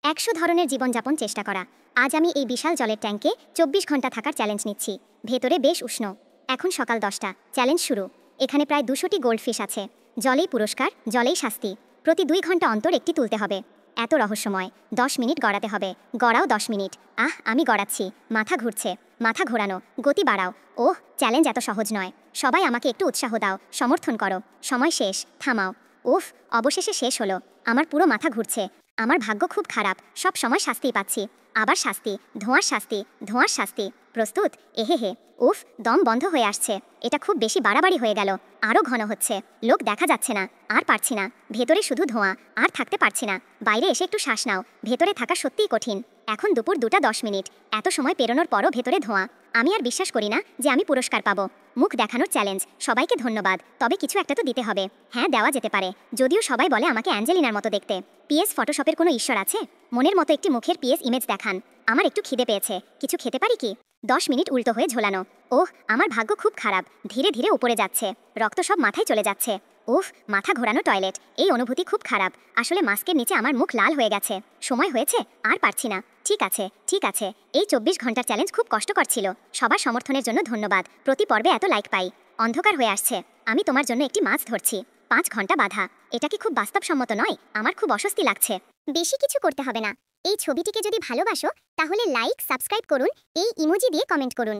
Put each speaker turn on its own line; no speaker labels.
100 ধরনের জীবনযাপন চেষ্টা করা। আজ আমি এই বিশাল জলের ট্যাঙ্কে 24 ঘন্টা থাকার চ্যালেঞ্জ নিচ্ছি। ভেতরে বেশ উষ্ণ। এখন সকাল 10টা। চ্যালেঞ্জ শুরু। এখানে প্রায় 200টি গোল্ডফিশ আছে। জলেই পুরস্কার, জলেই শাস্তি। প্রতি 2 ঘন্টা অন্তর একটি তুলতে হবে। এত রহস্যময়। 10 মিনিট গড়াতে হবে। গড়াও 10 মিনিট। আমি গড়াচ্ছি। মাথা ঘুরছে। মাথা ঘোরানো। গতি বাড়াও। ওহ, চ্যালেঞ্জ এত সহজ নয়। সবাই আমাকে একটু উৎসাহ দাও, সমর্থন করো। সময় শেষ। থামাও। উফ, অবশেষে শেষ হলো। আমার পুরো মাথা ঘুরছে। আমার ভাগ্য খুব খারাপ। সব সময় শাস্তিই পাচ্ছি। আবার শাস্তি, ধোঁয়ার শাস্তি, ধোঁয়ার শাস্তি। প্রস্তুত? এহেহে। উফ, দম বন্ধ হয়ে আসছে। এটা খুব বেশি বাড়াবাড়ি হয়ে গেল। আরও ঘন হচ্ছে। লোক দেখা যাচ্ছে না। আর পারছি না। ভেতরে শুধু ধোঁয়া। আর থাকতে পারছি না। বাইরে এসে একটু শ্বাস নাও। ভেতরে থাকা সত্যিই কঠিন। এখন দুপুর 2টা 10 মিনিট। এত সময় পেরোনোর পরও ভেতরে ধোঁয়া। আমি আর বিশ্বাস করি না যে আমি পুরস্কার পাবো। মুখ দেখানোর চ্যালেঞ্জ। সবাইকে ধন্যবাদ। তবে কিছু একটা তো দিতে হবে। হ্যাঁ, দেওয়া যেতে পারে। যদিও সবাই বলে আমাকে অ্যাঞ্জেলিনার মতো দেখতে। পিএস ফটোশপের কোনো ঈশ্বর আছে? মনের মতো একটি মুখের পিএস ইমেজ দেখান। আমার একটু খিদে পেয়েছে। কিছু খেতে পারি কি? 10 মিনিট উল্টো হয়ে ঝোলানো। ওহ, আমার ভাগ্য খুব খারাপ। ধীরে ধীরে উপরে যাচ্ছে। রক্ত সব মাথায় চলে যাচ্ছে। উফ, মাথা ঘোরানো টয়লেট। এই অনুভূতি খুব খারাপ। আসলে মাস্কের নিচে আমার মুখ লাল হয়ে গেছে। সময় হয়েছে? আর পারছি না। ঠিক আছে, ঠিক আছে। এই 24 ঘন্টার চ্যালেঞ্জ খুব কষ্টকর ছিল। সবার সমর্থনের জন্য ধন্যবাদ। প্রতি পর্বে এত লাইক পাই। অন্ধকার হয়ে আসছে। আমি তোমার জন্য একটি মাছ ধরছি। 5 ঘন্টা বাধা। এটা কি খুব বাস্তবসম্মত নয়? আমার খুব অস্বস্তি লাগছে।
বেশি কিছু করতে হবে না। এই ছবিটিকে যদি ভালোবাসো তাহলে লাইক, সাবস্ক্রাইব করুন, এই ইমোজি দিয়ে কমেন্ট করুন।